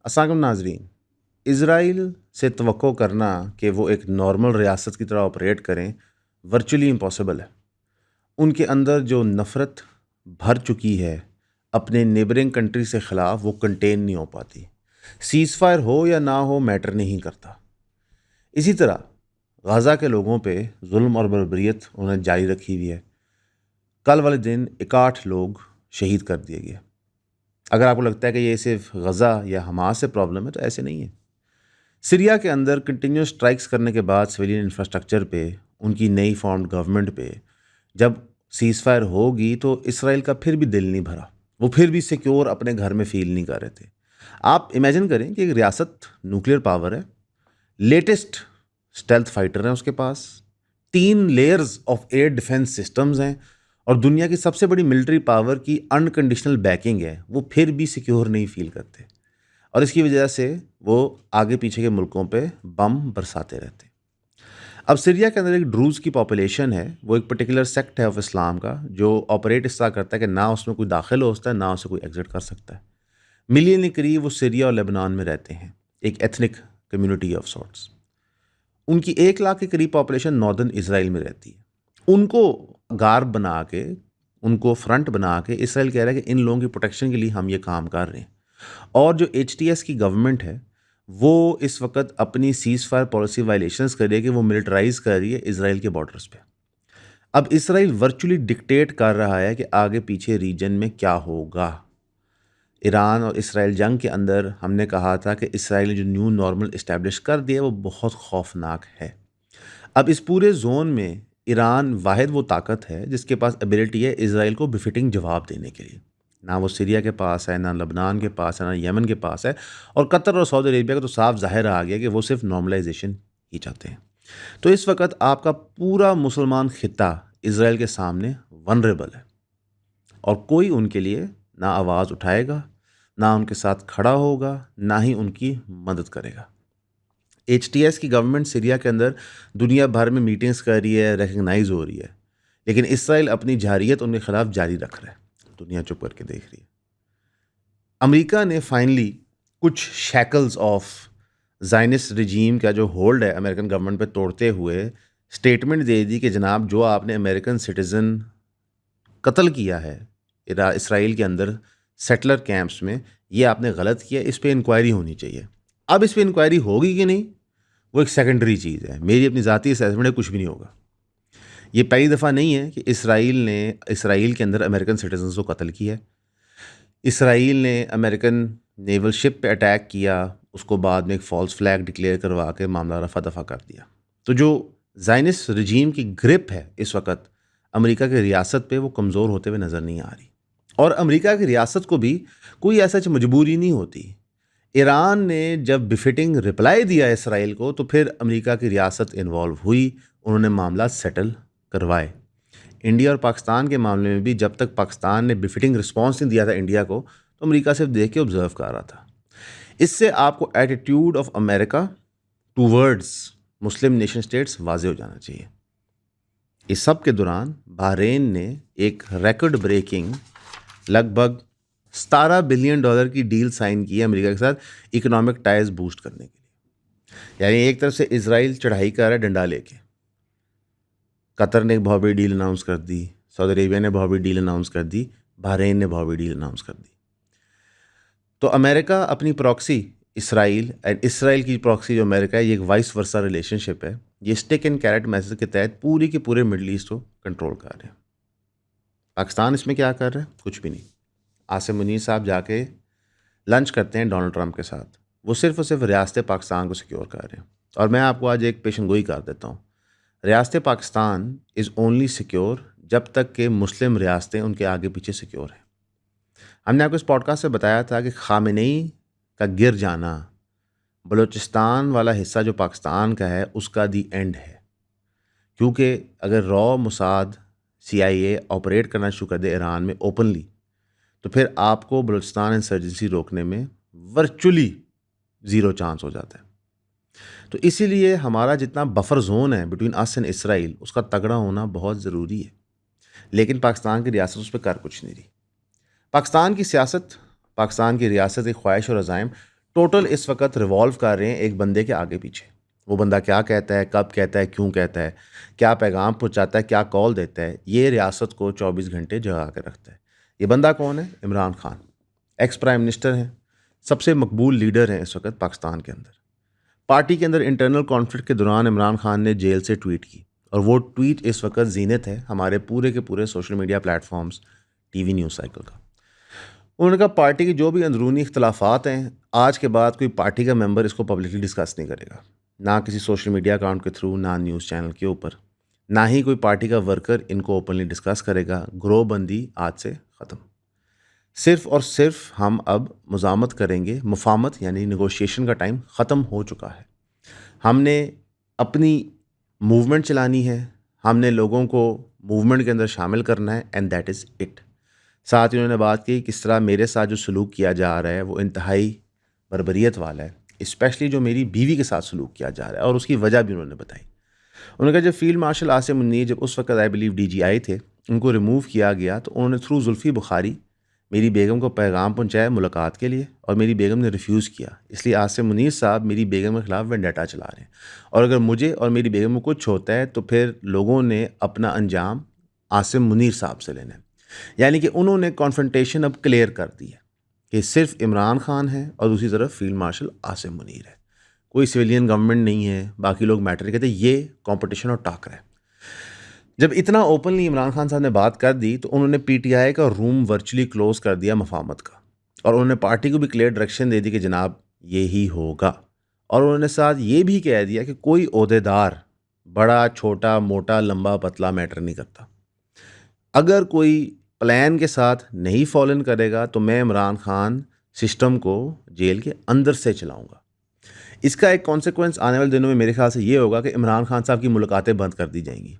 अस्सलाम वालेकुम नाजरीन। इसराइल से तवक्को करना कि वो एक नॉर्मल रियासत की तरह ऑपरेट करें वर्चुअली इम्पॉसिबल है। उनके अंदर जो नफ़रत भर चुकी है अपने नेबरिंग कंट्री से ख़िलाफ़, वो कंटेन नहीं हो पाती। सीज़ फायर हो या ना हो मैटर नहीं करता। इसी तरह गाज़ा के लोगों पे जुल्म और बर्बरियत उन्होंने जारी रखी हुई है। कल वाले दिन 61 लोग शहीद कर दिए गए। अगर आपको लगता है कि ये सिर्फ गज़ा या हमास से प्रॉब्लम है, तो ऐसे नहीं है। सीरिया के अंदर कंटिन्यूस स्ट्राइक्स करने के बाद सिविलियन इंफ्रास्ट्रक्चर पे, उनकी नई फॉर्म्ड गवर्नमेंट पे जब सीज़ फायर होगी तो इसराइल का फिर भी दिल नहीं भरा। वो फिर भी सिक्योर अपने घर में फील नहीं कर रहे थे। आप इमेजिन करें कि एक रियासत न्यूक्लियर पावर है, लेटेस्ट स्टेल्थ फाइटर हैं उसके पास, 3 layers of air defence systems हैं और दुनिया की सबसे बड़ी मिलिट्री पावर की अनकंडीशनल बैकिंग है, वो फिर भी सिक्योर नहीं फील करते। और इसकी वजह से वो आगे पीछे के मुल्कों पे बम बरसाते रहते। अब सीरिया के अंदर एक ड्रूज़ की पॉपुलेशन है, वो एक पर्टिकुलर सेक्ट है ऑफ इस्लाम का, जो ऑपरेट इस तरह करता है कि ना उसमें कोई दाखिल हो सकता है, ना उससे कोई एग्जिट कर सकता है। मिलियन के करीब वो सीरिया और लेबनान में रहते हैं, एक एथनिक कम्युनिटी ऑफ सॉर्ट्स। उनकी 1 लाख के करीब पॉपुलेशन नॉर्दर्न इसराइल में रहती है। उनको गार्ब बना के, उनको फ्रंट बना के इसराइल कह रहा है कि इन लोगों की प्रोटेक्शन के लिए हम ये काम कर रहे हैं। और जो HTS की गवर्नमेंट है, वो इस वक्त अपनी सीज़ फायर पॉलिसी वायलेशंस कर रही है कि वो मिलिटराइज कर रही है इसराइल के बॉर्डर्स पे। अब इसराइल वर्चुअली डिक्टेट कर रहा है कि आगे पीछे रीजन में क्या होगा। ईरान और इसराइल जंग के अंदर हमने कहा था कि इसराइल ने जो न्यू नॉर्मल इस्टेब्लिश कर दिया वो बहुत खौफनाक है। अब इस पूरे जोन में ईरान वाहिद वो ताकत है जिसके पास एबिलिटी है इसराइल को बिफिटिंग जवाब देने के लिए। ना वो सीरिया के पास है, ना लबनान के पास है, ना यमन के पास है। और कतर और सऊदी अरेबिया का तो साफ ज़ाहिर आ गया कि वो सिर्फ नॉर्मलाइजेशन ही चाहते हैं। तो इस वक्त आपका पूरा मुसलमान खिता इसराइल के सामने वनरेबल है और कोई उनके लिए ना आवाज़ उठाएगा, ना उनके साथ खड़ा होगा, ना ही उनकी मदद करेगा। HTS की गवर्नमेंट सीरिया के अंदर दुनिया भर में मीटिंग्स कर रही है, रिकग्नाइज हो रही है, लेकिन इसराइल अपनी जारियत उनके खिलाफ जारी रख रहा है। दुनिया चुप करके देख रही है। अमेरिका ने फाइनली कुछ शैकल्स ऑफ ज़ायनिस्ट रिजीम का जो होल्ड है अमेरिकन गवर्नमेंट पे तोड़ते हुए स्टेटमेंट दे दी कि जनाब, जो आपने अमेरिकन सिटीज़न कत्ल किया है इसराइल के अंदर सेटलर कैंप्स में, ये आपने गलत किया, इस पर इंक्वायरी होनी चाहिए। अब इस पर इंक्वायरी होगी कि नहीं, वो एक सेकेंडरी चीज़ है। मेरी अपनी ज़ाती असेसमेंट है, कुछ भी नहीं होगा। ये पहली दफ़ा नहीं है कि इसराइल ने इसराइल के अंदर अमेरिकन सिटीजन्स को कत्ल किया है। इसराइल ने अमेरिकन नेवल शिप पे अटैक किया, उसको बाद में एक फॉल्स फ्लैग डिक्लेयर करवा के मामला रफा दफा कर दिया। तो जो ज़ायनिस्ट रजीम की ग्रिप है इस वक्त अमेरिका की रियासत पे, वो कमज़ोर होते हुए नज़र नहीं आ रही। और अमेरिका की रियासत को भी कोई ऐसा मजबूरी नहीं होती। ईरान ने जब बिफिटिंग रिप्लाई दिया इसराइल को, तो फिर अमेरिका की रियासत इन्वॉल्व हुई, उन्होंने मामला सेटल करवाए। इंडिया और पाकिस्तान के मामले में भी जब तक पाकिस्तान ने बिफिटिंग रिस्पॉन्स नहीं दिया था इंडिया को, तो अमेरिका सिर्फ देख के ऑब्जर्व कर रहा था। इससे आपको attitude of America towards Muslim nation states वाजे हो जाना चाहिए। इस सब के दौरान बहरीन ने एक रिकॉर्ड ब्रेकिंग लगभग $17 बिलियन की डील साइन की है अमेरिका के साथ इकोनॉमिक टाइज बूस्ट करने के लिए। यानी एक तरफ से इसराइल चढ़ाई कर रहा है डंडा लेके, कतर ने एक बहुत बड़ी डील अनाउंस कर दी, सऊदी अरेबिया ने बहुत बड़ी डील अनाउंस कर दी, बहरीन ने बहुत बड़ी डील अनाउंस कर दी। तो अमेरिका अपनी प्रॉक्सी इसराइल एंड इसराइल की प्रॉक्सी जो अमेरिका है, ये एक वाइस वर्सा रिलेशनशिप है। ये स्टिक एंड कैरेट मैसेज के तहत पूरी के पूरे मिडल ईस्ट को कंट्रोल कर रहे हैं। पाकिस्तान इसमें क्या कर रहा है? कुछ भी नहीं। आसिम मुनीर साहब जाके लंच करते हैं डोनाल्ड ट्रंप के साथ, वो सिर्फ और सिर्फ रियासत पाकिस्तान को सिक्योर कर रहे हैं। और मैं आपको आज एक पेशन गोई कर देता हूँ। रियासत पाकिस्तान इज़ ओनली सिक्योर जब तक कि मुस्लिम रियासतें उनके आगे पीछे सिक्योर हैं। हमने आपको इस पॉडकास्ट से बताया था कि खामेनेई का गिर जाना, बलूचिस्तान वाला हिस्सा जो पाकिस्तान का है, उसका दी एंड है। क्योंकि अगर रॉ मुसाद CIA ऑपरेट करना शुरू कर दे ईरान में ओपनली, तो फिर आपको बलूचिस्तान इंसर्जेंसी रोकने में वर्चुअली ज़ीरो चांस हो जाता है। तो इसीलिए हमारा जितना बफर जोन है बिटवीन अस एंड इसराइल, उसका तगड़ा होना बहुत ज़रूरी है। लेकिन पाकिस्तान की रियासत उस पर कर कुछ नहीं रही। पाकिस्तान की सियासत, पाकिस्तान की रियासत की ख्वाहिश और अज़ाइम टोटल इस वक्त रिवॉल्व कर रहे हैं एक बंदे के आगे पीछे। वो बंदा क्या कहता है, कब कहता है, क्यों कहता है, क्या पैगाम पहुंचाता है, क्या कॉल देता है, ये रियासत को 24 घंटे जगा के रखता है। ये बंदा कौन है? Imran Khan. Ex prime minister हैं, सबसे मकबूल लीडर हैं इस वक्त पाकिस्तान के अंदर। पार्टी के अंदर इंटरनल कॉन्फ्लिक्ट के दौरान इमरान खान ने जेल से ट्वीट की, और वो ट्वीट इस वक्त जीनत है हमारे पूरे के पूरे social media platforms, TV news cycle का। उन्होंने कहा पार्टी की जो भी अंदरूनी इख्तलाफात हैं, आज के बाद कोई पार्टी का मेंबर इसको पब्लिकली डिस्कस नहीं करेगा, ना किसी सोशल मीडिया अकाउंट के थ्रू, ना न्यूज़ चैनल के ऊपर, ना ही कोई पार्टी का वर्कर इनको ओपनली डिस्कस करेगा। ग्रोहबंदी आज से ख़त्म। सिर्फ़ और सिर्फ हम अब मुज़ामत करेंगे, मुफाहमत यानी नेगोशिएशन का टाइम ख़त्म हो चुका है। हमने अपनी मूवमेंट चलानी है, हमने लोगों को मूवमेंट के अंदर शामिल करना है, एंड दैट इज़ इट। साथ ही उन्होंने बात की किस तरह मेरे साथ जो सलूक किया जा रहा है वो इंतहाई बर्बरियत वाला है, स्पेशली जो मेरी बीवी के साथ सलूक किया जा रहा है, और उसकी वजह भी उन्होंने बताई। उन्होंने कहा जब फील्ड मार्शल आसिम मुनीर जब उस वक्त आई बिलीव DGI थे, उनको रिमूव किया गया, तो उन्होंने थ्रू जुल्फ़ी बुखारी मेरी बेगम को पैगाम पहुंचाया मुलाकात के लिए, और मेरी बेगम ने रिफ्यूज़ किया। इसलिए आसिम मुनीर साहब मेरी बेगम के ख़िलाफ़ वेंडेटा चला रहे हैं, और अगर मुझे और मेरी बेगम को कुछ होता है तो फिर लोगों ने अपना अंजाम आसिम मुनीर साहब से लेना है। यानी कि उन्होंने कॉन्फ्रंटेशन अब क्लियर कर दी है कि सिर्फ इमरान खान है और दूसरी तरफ फील्ड मार्शल आसिम मुनीर है, कोई सिविलियन गवर्नमेंट नहीं है, बाकी लोग मैटर नहीं कहते। ये कंपटीशन और टाकर है। जब इतना ओपनली इमरान खान साहब ने बात कर दी, तो उन्होंने PTI का रूम वर्चुअली क्लोज कर दिया मुफाहमत का, और उन्होंने पार्टी को भी क्लियर डायरेक्शन दे दी कि जनाब ये ही होगा। और उन्होंने साथ ये भी कह दिया कि कोई ओहदेदार बड़ा छोटा मोटा लंबा पतला मैटर नहीं करता, अगर कोई प्लान के साथ नहीं फॉलो करेगा तो मैं इमरान खान सिस्टम को जेल के अंदर से चलाऊंगा। इसका एक कॉन्सिक्वेंस आने वाले दिनों में मेरे ख्याल से ये होगा कि इमरान खान साहब की मुलाकातें बंद कर दी जाएंगी,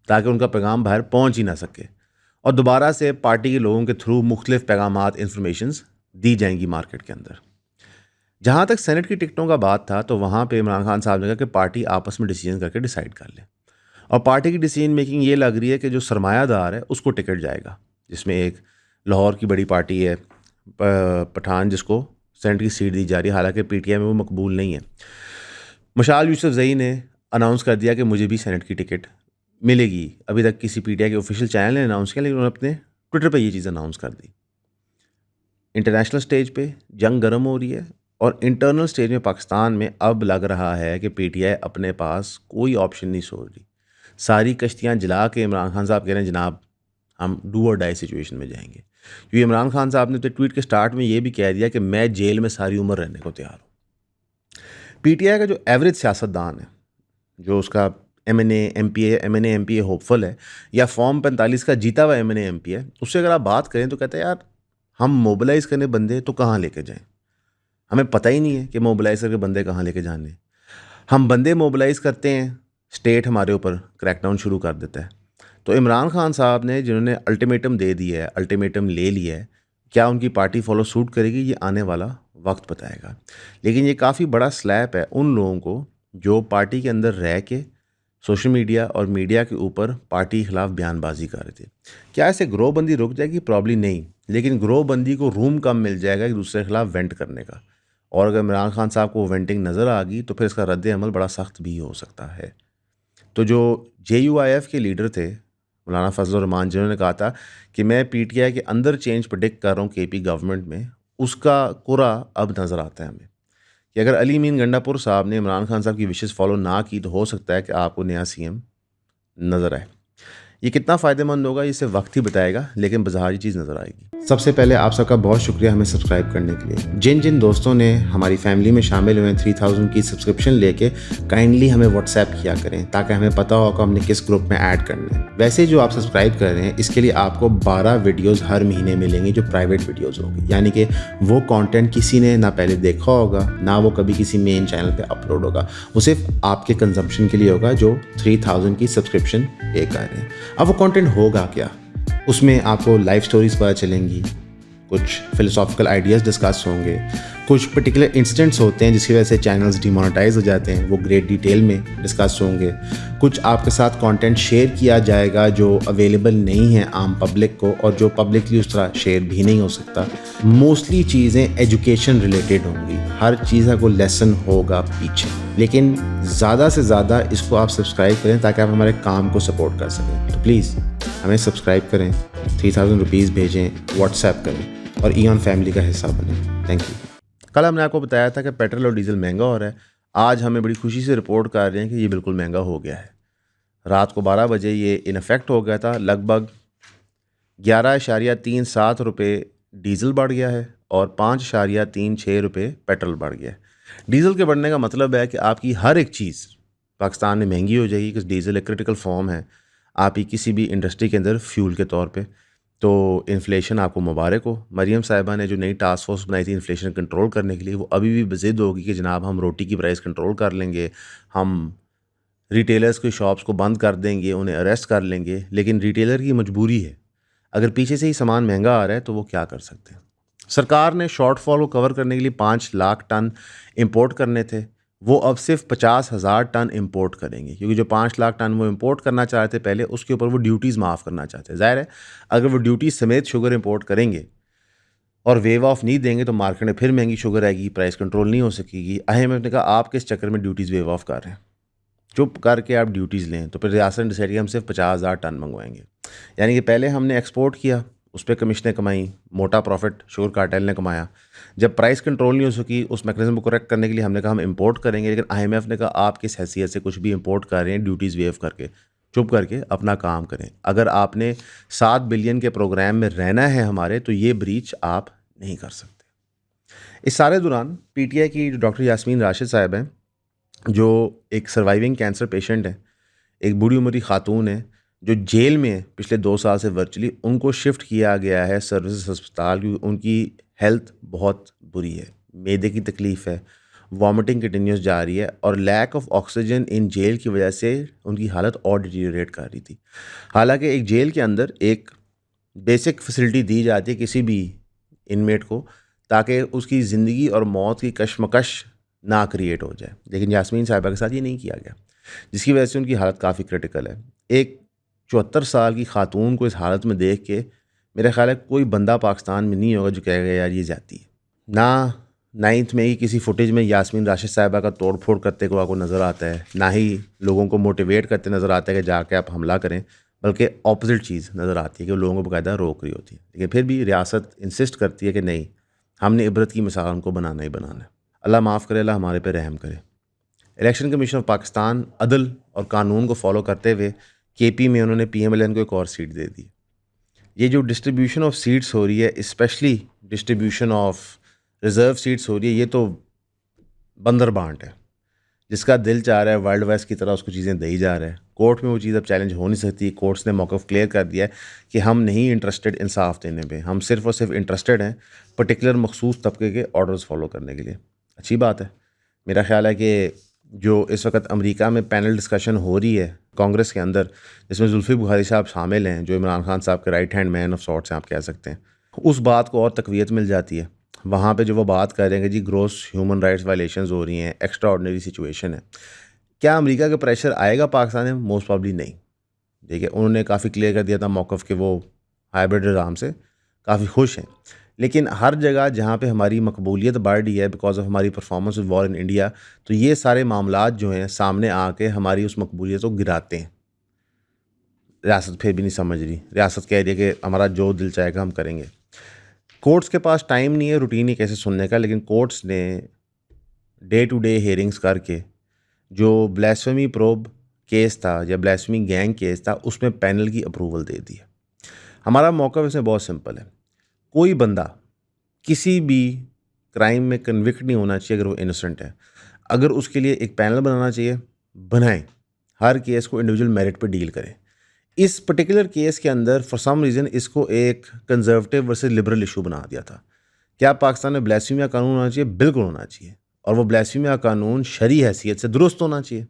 ताकि उनका पैगाम बाहर पहुंच ही ना सके, और दोबारा से पार्टी के लोगों के थ्रू मुख्तलिफ पैगामात, इंफॉर्मेशंस दी जाएंगी मार्केट के अंदर। जहाँ तक सेनेट की टिकटों का बात था, तो वहाँ पे इमरान खान साहब ने कहा कि पार्टी आपस में डिसीजन करके डिसाइड कर ले, और पार्टी की डिसीजन मेकिंग ये लग रही है कि जो सरमायादार है उसको टिकट जाएगा, जिसमें एक लाहौर की बड़ी पार्टी है पठान, जिसको सेनेट की सीट दी जा रही है, हालांकि PTI में वो मकबूल नहीं है। मशाल यूसुफजई ने अनाउंस कर दिया कि मुझे भी सेनेट की टिकट मिलेगी। अभी तक किसी PTI के ऑफिशियल चैनल ने अनाउंस किया, लेकिन उन्होंने अपने ट्विटर पे ये चीज़ अनाउंस कर दी। इंटरनेशनल स्टेज पे जंग गर्म हो रही है, और इंटरनल स्टेज में पाकिस्तान में अब लग रहा है कि PTI अपने पास कोई ऑप्शन नहीं छोड़ रही। सारी कश्तियाँ जला के इमरान खान साहब कह रहे हैं जनाब हम डू और डाई सिचुएशन में जाएंगे, क्योंकि इमरान खान साहब ने तो ट्वीट के स्टार्ट में ये भी कह दिया कि मैं जेल में सारी उम्र रहने को तैयार हूँ। PTI का जो एवरेज सियासतदान है, जो उसका MNA MPA होपफुल है, या फॉर्म 45 का जीता हुआ MNA MP है, उससे अगर आप बात करें तो कहते हैं यार हम मोबिलाइज़ करने बंदे तो कहाँ लेके जाएं, हमें पता ही नहीं है कि मोबिलाइज़ करके बंदे कहाँ लेके जाने। हम बंदे मोबिलाइज़ करते हैं, स्टेट हमारे ऊपर क्रैकडाउन शुरू कर देता है। तो इमरान खान साहब ने जिन्होंने अल्टीमेटम दे दिया है, अल्टीमेटम ले लिया है, क्या उनकी पार्टी फॉलो सूट करेगी, ये आने वाला वक्त बताएगा। लेकिन ये काफ़ी बड़ा स्लैप है उन लोगों को जो पार्टी के अंदर रह के सोशल मीडिया और मीडिया के ऊपर पार्टी के खिलाफ बयानबाजी कर रहे थे। क्या ऐसे ग्रोहबंदी रुक जाएगी? प्रॉब्ली नहीं, लेकिन ग्रोहबंदी को रूम कम मिल जाएगा एक दूसरे के खिलाफ वेंट करने का, और अगर इमरान खान साहब को वेंटिंग नज़र आ गई तो फिर इसका रद्द अमल बड़ा सख्त भी हो सकता है। तो जो JUIF के लीडर थे मौलाना फजल रहमान, जिन्होंने कहा था कि मैं PTI के अंदर चेंज प्रेडिक्ट कर रहा हूँ KP गवर्नमेंट में, उसका कुरा अब नज़र आता है हमें कि अगर अली मीन गंडापुर साहब ने इमरान खान साहब की विशेज़ फॉलो ना की तो हो सकता है कि आपको नया CM नज़र आए। ये कितना फ़ायदेमंद होगा इसे वक्त ही बताएगा, लेकिन बाज़ार ये चीज़ नज़र आएगी। सबसे पहले आप सबका बहुत शुक्रिया हमें सब्सक्राइब करने के लिए। जिन जिन दोस्तों ने हमारी फैमिली में शामिल हुए 3000 की सब्सक्रिप्शन लेके, काइंडली हमें व्हाट्सएप किया करें ताकि हमें पता हो कि हमने किस ग्रुप में ऐड करना है। वैसे जो आप सब्सक्राइब कर रहे हैं, इसके लिए आपको 12 वीडियोज़ हर महीने मिलेंगी जो प्राइवेट वीडियोज़ होगी, यानी कि वो कॉन्टेंट किसी ने ना पहले देखा होगा, ना वो कभी किसी मेन चैनल पर अपलोड होगा, वो सिर्फ आपके कंजम्पशन के लिए होगा जो 3000 की सब्सक्रिप्शन पे कर रहे हैं। अब वो कंटेंट होगा क्या? उसमें आपको लाइफ स्टोरीज पता चलेंगी, कुछ फ़िलोसॉफिकल आइडियाज़ डिस्कस होंगे, कुछ पर्टिकुलर इंसिडेंट्स होते हैं जिसकी वजह से चैनल्स डिमोनेटाइज हो जाते हैं, वो ग्रेट डिटेल में डिस्कस होंगे। कुछ आपके साथ कंटेंट शेयर किया जाएगा जो अवेलेबल नहीं है आम पब्लिक को और जो पब्लिकली उस तरह शेयर भी नहीं हो सकता। मोस्टली चीज़ें एजुकेशन रिलेटेड होंगी, हर चीज़ का कोई लेसन होगा पीछे, लेकिन ज़्यादा से ज़्यादा इसको आप सब्सक्राइब करें ताकि आप हमारे काम को सपोर्ट कर सकें। तो प्लीज़ हमें सब्सक्राइब करें, 3000 रुपीज़ भेजें, व्हाट्सएप करें और ईऑन फैमिली का हिस्सा बने। Thank you. कल हमने आपको बताया था कि पेट्रोल और डीजल महंगा हो रहा है। आज हमें बड़ी खुशी से रिपोर्ट कर रहे हैं कि ये बिल्कुल महंगा हो गया है। रात को 12 बजे ये इन इफेक्ट हो गया था। लगभग 11.37 रुपये डीजल बढ़ गया है और 5.36 रुपये पेट्रोल बढ़ गया है। डीजल के बढ़ने का मतलब है कि आपकी हर एक चीज़ पाकिस्तान में महंगी हो जाएगी, क्योंकि डीजल एक क्रिटिकल फॉर्म है आपकी किसी भी इंडस्ट्री के अंदर फ्यूल के तौर पे। तो इन्फ्लेशन आपको मुबारक हो। मरीम साहिबा ने जो नई टास्क फोर्स बनाई थी इन्फ्लेशन कंट्रोल करने के लिए, वो अभी भी बज़िद होगी कि जनाब हम रोटी की प्राइस कंट्रोल कर लेंगे, हम रिटेलर्स की शॉप्स को बंद कर देंगे, उन्हें अरेस्ट कर लेंगे। लेकिन रिटेलर की मजबूरी है, अगर पीछे से ही सामान महंगा आ रहा है तो वो क्या कर सकते हैं। सरकार ने शॉर्टफॉल को कवर करने के लिए 5 लाख टन इंपोर्ट करने थे, वो अब सिर्फ 50,000 टन इंपोर्ट करेंगे, क्योंकि जो 5 लाख टन वो इंपोर्ट करना चाहते पहले, उसके ऊपर वो ड्यूटीज़ माफ़ करना चाहते हैं। ज़ाहिर है अगर वो ड्यूटी समेत शुगर इंपोर्ट करेंगे और वेव ऑफ नहीं देंगे तो मार्केट में फिर महंगी शुगर आएगी, प्राइस कंट्रोल नहीं हो सकेगी। IMF ने कहा आप किस चक्कर में ड्यूटीज़ वेव ऑफ कर रहे हैं, चुप करके आप ड्यूटीज़ लें। तो फिर रियासत ने डिसाइड किया हम सिर्फ 50,000 टन मंगवाएंगे। यानी कि पहले हमने एक्सपोर्ट किया, उस पर कमीशनें कमाई, मोटा प्रॉफिट शुगर कार्टेल ने कमाया। जब प्राइस कंट्रोल नहीं हो सकी, उस मैकेनिज्म को करेक्ट करने के लिए हमने कहा हम इंपोर्ट करेंगे। लेकिन IMF ने कहा आप किस हैसियत से कुछ भी इंपोर्ट कर रहे हैं ड्यूटीज़ वेव करके, चुप करके अपना काम करें। अगर आपने 7 बिलियन के प्रोग्राम में रहना है हमारे, तो ये ब्रीच आप नहीं कर सकते। इस सारे दौरान PTI की डॉक्टर यास्मीन राशिद साहब हैं, जो एक सर्वाइविंग कैंसर पेशेंट है, एक बूढ़ी उम्र की खातून है जो जेल में है पिछले 2 साल से वर्चुअली, उनको शिफ्ट किया गया है सर्विसेज अस्पताल, क्योंकि उनकी हेल्थ बहुत बुरी है। मैदे की तकलीफ़ है, वॉमिटिंग कंटिन्यूस जा रही है और lack of oxygen in jail की वजह से उनकी हालत और डिटीरियरेट कर रही थी। हालांकि एक जेल के अंदर एक बेसिक फैसिलिटी दी जाती है किसी भी इनमेट को, ताकि उसकी ज़िंदगी और मौत की कशमकश ना क्रिएट हो जाए, लेकिन यास्मीन साहिबा के साथ ये नहीं किया गया, जिसकी वजह से उनकी हालत काफ़ी क्रिटिकल है। एक 74 साल की खातून को इस हालत में देख के मेरा ख्याल है कोई बंदा पाकिस्तान में नहीं होगा जो कहेगा यार ये जाती है। ना 9th में ही किसी फुटेज में यास्मीन राशिद साहिबा का तोड़ फोड़ करते हुए आपको नज़र आता है, ना ही लोगों को मोटिवेट करते नज़र आता है कि जाके आप हमला करें, बल्कि ऑपोजिट चीज़ नज़र आती है कि वो लोगों को बाकायदा रोक रही होती है। लेकिन फिर भी रियासत इंसिस्ट करती है कि नहीं, हमने इबरत की मिसाल उनको बनाना ही बनाना है। अल्लाह माफ़ करे, अल्लाह हमारे पे रहम करे। इलेक्शन कमीशन ऑफ पाकिस्तान अदल और कानून को फॉलो करते हुए KP में उन्होंने PMLN को एक और सीट दे दी। ये जो डिस्ट्रीब्यूशन ऑफ सीट्स हो रही है, specially distribution of reserve seats हो रही है, ये तो बंदर बांट है। जिसका दिल चाह रहा है वर्ल्ड वाइज की तरह उसको चीज़ें दी जा रहा है। कोर्ट में वो चीज़ अब चैलेंज हो नहीं सकती। कोर्ट्स ने मौक़िफ़ क्लियर कर दिया है कि हम नहीं इंटरेस्टेड इंसाफ देने पे, हम सिर्फ और सिर्फ इंटरेस्टेड हैं पर्टिकुलर मखसूस तबके के ऑर्डर्स फॉलो करने के लिए। अच्छी बात है। मेरा ख्याल है कि जो इस वक्त अमेरिका में पैनल डिस्कशन हो रही है कांग्रेस के अंदर, जिसमें जुल्फ़ी बुखारी साहब शामिल हैं, जो इमरान खान साहब के right hand man of sorts हैं आप कह सकते हैं, उस बात को और तक़वियत मिल जाती है। वहाँ पे जो वो बात कर रहे हैं कि जी ग्रोस ह्यूमन राइट्स वायलेशंस हो रही हैं, एक्स्ट्रा ऑर्डिनरी सिचुएशन है। क्या अमेरिका का प्रेशर आएगा पाकिस्तान में? मोस्ट प्रॉब्ली नहीं। देखिए उन्होंने काफ़ी क्लियर कर दिया था मौक़िफ़ कि वो हाइब्रिड निज़ाम से काफ़ी खुश हैं। लेकिन हर जगह जहाँ पे हमारी मकबूलियत बढ़ रही है बिकॉज ऑफ हमारी परफॉर्मेंस वॉर इन इंडिया, तो ये सारे मामलात जो हैं सामने आके हमारी उस मकबूलियत को गिराते हैं। रियासत फिर भी नहीं समझ रही। रियासत कह रही है कि हमारा जो दिल चाहेगा हम करेंगे। कोर्ट्स के पास टाइम नहीं है रूटीन ही कैसे सुनने का, लेकिन कोर्ट्स ने डे टू डे हेयरिंग्स करके जो ब्लास्फेमी प्रोब केस था या ब्लास्फेमी गैंग केस था, उसमें पैनल की अप्रूवल दे दी है। हमारा मौक़िफ़ इसमें बहुत सिंपल है। कोई बंदा किसी भी क्राइम में कन्विक्ट नहीं होना चाहिए अगर वो इनोसेंट है। अगर उसके लिए एक पैनल बनाना चाहिए, बनाएं। हर केस को इंडिविजुअल मेरिट पे डील करें। इस पर्टिकुलर केस के अंदर फॉर सम रीज़न इसको एक कंजर्वेटिव वर्सेस लिबरल इशू बना दिया था। क्या पाकिस्तान में ब्लास्फेमी का कानून होना चाहिए? बिल्कुल होना चाहिए, और वो ब्लास्फेमी का कानून शरई हैसियत से दुरुस्त होना चाहिए।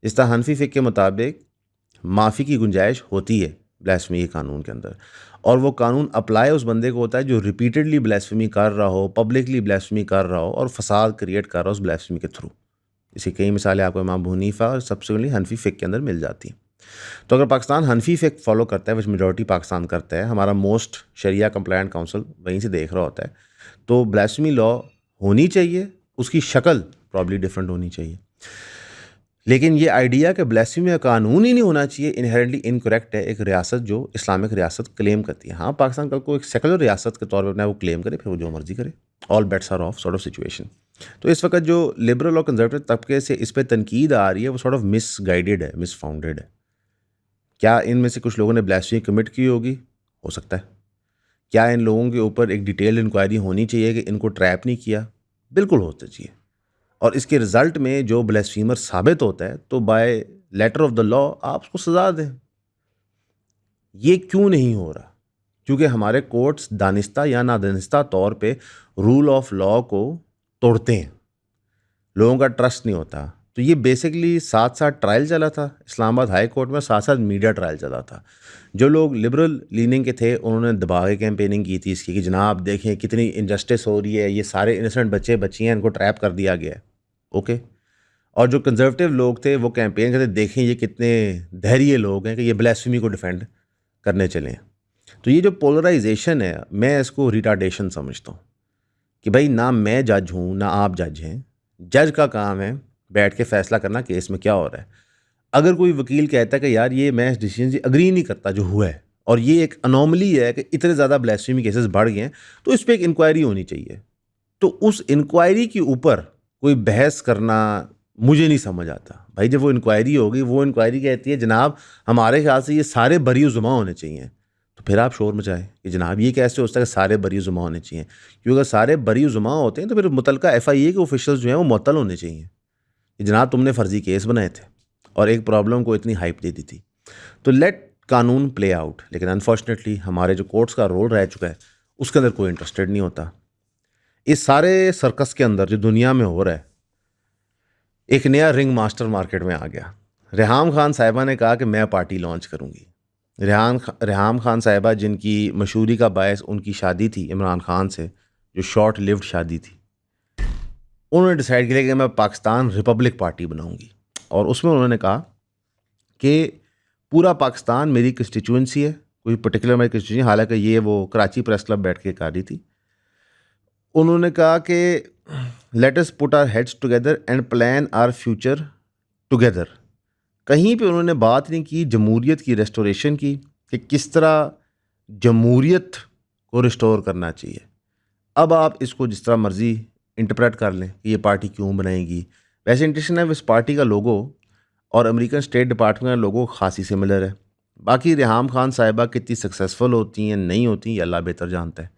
इस तरह हनफी फ़िक़्ह के मुताबिक माफ़ी की गुंजाइश होती है ब्लास्फेमी के कानून के अंदर, और वो कानून अप्लाई उस बंदे को होता है जो रिपीटेडली ब्लास्फेमी कर रहा हो, पब्लिकली ब्लास्फेमी कर रहा हो और फसाद क्रिएट कर रहा हो उस ब्लास्फेमी के थ्रू। इसी कई मिसालें आपको इमाम अबू हनीफा और सब्सिक्वेंटली हनफी फ़िक़्ह के अंदर मिल जाती हैं। तो अगर पाकिस्तान हनफी फ़िक़्ह फॉलो करता है, विच मेजॉरिटी पाकिस्तान करता है, हमारा मोस्ट शरिया कंप्लायंट काउंसिल वहीं से देख रहा होता है, तो ब्लास्फेमी लॉ होनी चाहिए, उसकी शक्ल प्रॉब्ली डिफरेंट होनी चाहिए। लेकिन ये आइडिया कि ब्लास्फेमी का कानून ही नहीं होना चाहिए इनहेरेंटली इनकरेक्ट है एक रियासत जो इस्लामिक रियासत क्लेम करती है। हाँ, पाकिस्तान कल को एक सेकुलर रियासत के तौर पर अपना वो क्लेम करे, फिर वो जो मर्जी करे, all bets are off sort of situation. तो इस वक्त जो लिबरल और कंजर्वेटिव तबके से इस पर तनकीद आ रही है वो सॉर्ट ऑफ मिसगाइडेड है, मिसफाउंडेड है। क्या इनमें से कुछ लोगों ने ब्लास्फेमी कमिट की होगी? हो सकता है। क्या इन लोगों के ऊपर एक डिटेल्ड इंक्वायरी होनी चाहिए कि इनको ट्रैप नहीं किया? बिल्कुल होना चाहिए। और इसके रिजल्ट में जो ब्लास्फेमर साबित होता है तो by letter of the law आप उसको सजा दें। ये क्यों नहीं हो रहा? क्योंकि हमारे कोर्ट्स दानिस्ता या नादानिस्ता तौर पे रूल ऑफ लॉ को तोड़ते हैं, लोगों का ट्रस्ट नहीं होता। तो ये बेसिकली साथ साथ ट्रायल चला था इस्लामाबाद हाई कोर्ट में, साथ साथ मीडिया ट्रायल चला था। जो लोग लिबरल लीनिंग के थे उन्होंने दबा के कैंपेनिंग की थी इसकी कि जनाब देखें कितनी इनजस्टिस हो रही है, ये सारे इनोसेंट बच्चे बच्चियाँ इनको ट्रैप कर दिया गया है। ओके। और जो कंजर्वेटिव लोग थे वो कैंपेन करते देखें ये कितने धैर्य लोग हैं कि ये ब्लास्फेमी को डिफेंड करने चले हैं। तो ये जो पोलराइजेशन है मैं इसको रिटार्डेशन समझता हूँ कि भाई ना मैं जज हूँ ना आप जज हैं। जज का काम है बैठ के फैसला करना केस में क्या हो रहा है। अगर कोई वकील कहता है कि यार ये मैं इस डिसीजन से अग्री नहीं करता जो हुआ है और ये एक अनोमली है कि इतने ज़्यादा ब्लास्फेमी केसेस बढ़ गए हैं, तो इस पर एक इंक्वायरी होनी चाहिए। तो उस इंक्वायरी के ऊपर कोई बहस करना मुझे नहीं समझ आता। भाई जब वो इंक्वायरी होगी, वो इंक्वायरी कहती है जनाब हमारे ख्याल से ये सारे बरी जुमा होने चाहिए, तो फिर आप शोर मचाएं कि जनाब ये कैसे हो सकता है कि सारे बरी जुमा होने चाहिए। क्योंकि अगर सारे बरी जुमा होते हैं तो फिर मुतलका FIA के ऑफिशियल्स जो हैं वो मुअत्तल होने चाहिए कि जनाब तुमने फर्जी केस बनाए थे और एक प्रॉब्लम को इतनी हाइप दे दी थी। तो लेट कानून प्ले आउट। लेकिन अनफॉर्चुनेटली हमारे जो कोर्ट्स का रोल रह चुका है उसके अंदर कोई इंटरेस्टेड नहीं होता। इस सारे सर्कस के अंदर जो दुनिया में हो रहा है, एक नया रिंग मास्टर मार्केट में आ गया। रेहाम खान साहिबा ने कहा कि मैं पार्टी लॉन्च करूंगी। रेहाम खान साहिबा जिनकी मशहूरी का बायस उनकी शादी थी इमरान खान से, जो शॉर्ट लिव्ड शादी थी, उन्होंने डिसाइड किया कि मैं पाकिस्तान रिपब्लिक पार्टी बनाऊंगी। और उसमें उन्होंने कहा कि पूरा पाकिस्तान मेरी कंस्टिट्यूंसी है, कोई पर्टिकुलर मेरी कंस्टिट्यूंसी। हालांकि ये वो कराची प्रेस क्लब बैठ के कर रही थी। उन्होंने कहा कि let us put our heads together and plan our future together. कहीं पे उन्होंने बात नहीं की जमहूरियत की रेस्टोरेशन की कि किस तरह जमहूरियत को रिस्टोर करना चाहिए। अब आप इसको जिस तरह मर्जी इंटरप्रेट कर लें कि ये पार्टी क्यों बनाएगी। वैसे इंटरेस्टिंग है, इस पार्टी का लोगो और अमेरिकन स्टेट डिपार्टमेंट का लोगो खासी सिमिलर है। बाकी रेहाम खान साहिबा कितनी सक्सेसफुल होती हैं नहीं होती, ये अल्लाह बेहतर जानता है।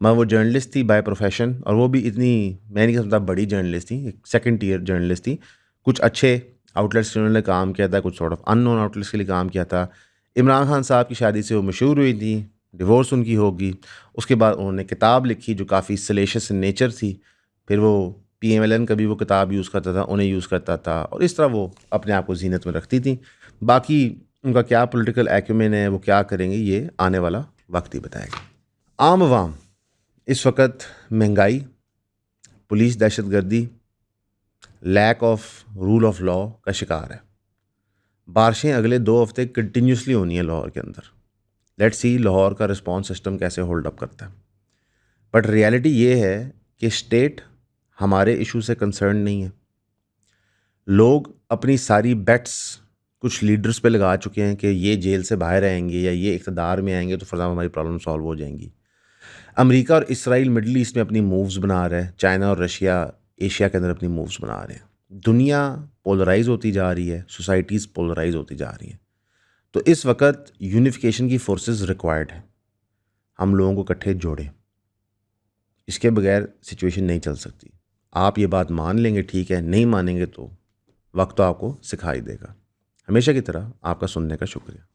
मैं वो जर्नलिस्ट थी बाय प्रोफेशन, और वो भी इतनी मैं नहीं समझता बड़ी जर्नलिस्ट थी, एक सेकंड टीयर जर्नलिस्ट थी। कुछ अच्छे आउटलेट्स से उन्होंने काम किया था, कुछ सॉर्ट ऑफ अननोन आउटलेट्स के लिए काम किया था। इमरान खान साहब की शादी से वो मशहूर हुई थी, डिवोर्स उनकी होगी। उसके बाद उन्होंने किताब लिखी जो काफ़ी सलेशियस इन नेचर थी। फिर वो PMLN का भी वो किताब यूज़ करता था, उन्हें यूज़ करता था, और इस तरह वो अपने आप को जीनत में रखती थी। बाकी उनका क्या पॉलिटिकल एक्यूमेन है, वो क्या करेंगे, ये आने वाला वक्त ही बताएगा। आम आवाम इस वक्त महंगाई, पुलिस दहशतगर्दी, lack of rule of law का शिकार है। बारिशें अगले 2 हफ्ते कंटिन्यूसली होनी है लाहौर के अंदर। लेट्स सी लाहौर का रिस्पॉन्स सिस्टम कैसे होल्ड अप करता है। बट रियलिटी ये है कि स्टेट हमारे इशू से कंसर्न नहीं है। लोग अपनी सारी बेट्स कुछ लीडर्स पे लगा चुके हैं कि ये जेल से बाहर आएंगे या ये इक़्तिदार में आएंगे तो फर्ज़ा हमारी प्रॉब्लम सॉल्व हो जाएंगी। अमेरिका और इसराइल मिडल ईस्ट में अपनी मूव्स बना रहे हैं, चाइना और रशिया एशिया के अंदर अपनी मूव्स बना रहे हैं। दुनिया पोलराइज होती जा रही है, सोसाइटीज़ पोलराइज होती जा रही हैं। तो इस वक्त यूनिफिकेशन की फोर्सेस रिक्वायर्ड है। हम लोगों को इकट्ठे जोड़ें, इसके बगैर सिचुएशन नहीं चल सकती। आप ये बात मान लेंगे ठीक है, नहीं मानेंगे तो वक्त तो आपको सिखाई देगा। हमेशा की तरह आपका सुनने का शुक्रिया।